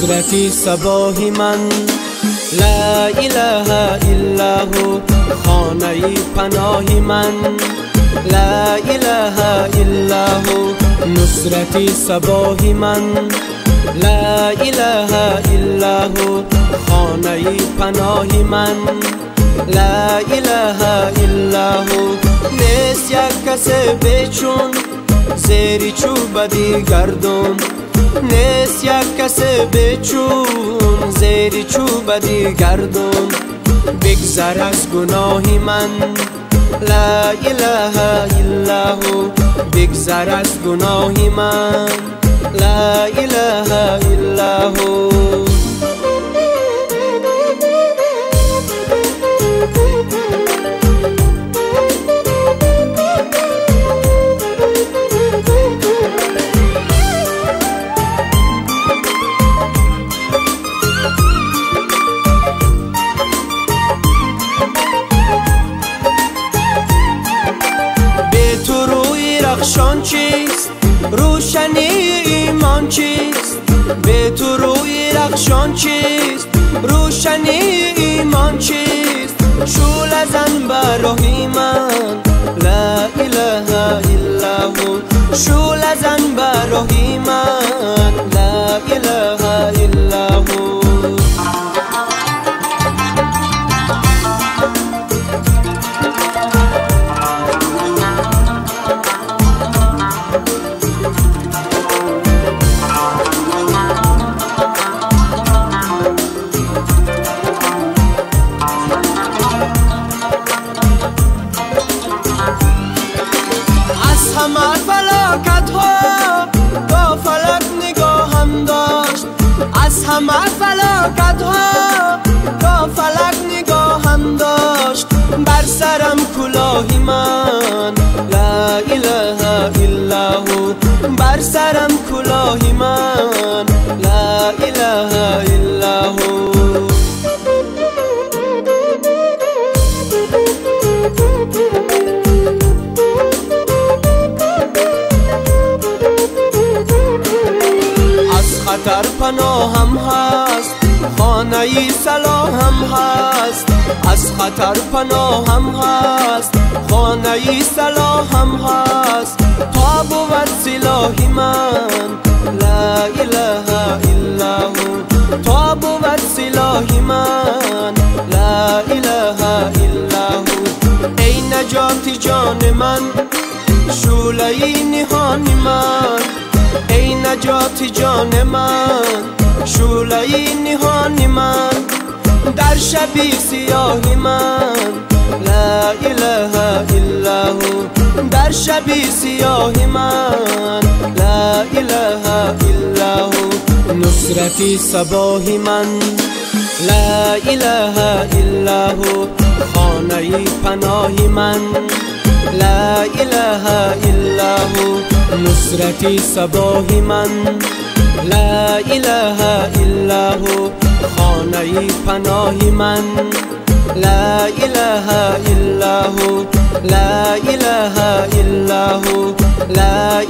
نصرتی صباح من، لا اله الا هو خانه پناه من، لا اله الا هو نصرتی صباح من، لا اله الا هو خانه پناه من، لا اله الا هو. نیست یک کس بچون زیر چوبدی گردون، نیست یک کس بچون زیر چوبدی گردون. بگذر از گناهی من، لا اله الا هو. بگذر از گناهی من، لا اله الا هو. رخشان چیست؟ روشنی ایمان چیست؟ به تو روی رخشان چیست؟ روشنی ایمان چیست؟ شعله زن بر راهی من، لا اله الا هو. شعله زن بر راهی من، لا اله الا هو. همه فلاکت ها با فلک نگاهم داشت، از همه فلاکت ها با فلک نگاهم داشت. بر سرم کلاهی من، لا اله الا هو. بر سرم کلاهی من، لا اله الا هو. خطر پناهم هست، خانه صلاحم هست. از خطر پناهم هست، خانه صلاحم هست. تا بود سلاحی من، لا اله الا هو. تا بود سلاحی من، لا اله الا هو. ای نجات جان من، شعله نهان من. ای نجات جان من، شعله نهان من. در شبی سیاهی من، لا اله الا هو. در شبی سیاهی من، لا اله الا هو. نصرتی صباح من، لا اله الا هو خانه پناه من، لا اله الا هو. نصرتی صباح من، لا اله الا هو خانه پناه من، لا اله الا هو. لا اله الا هو. لا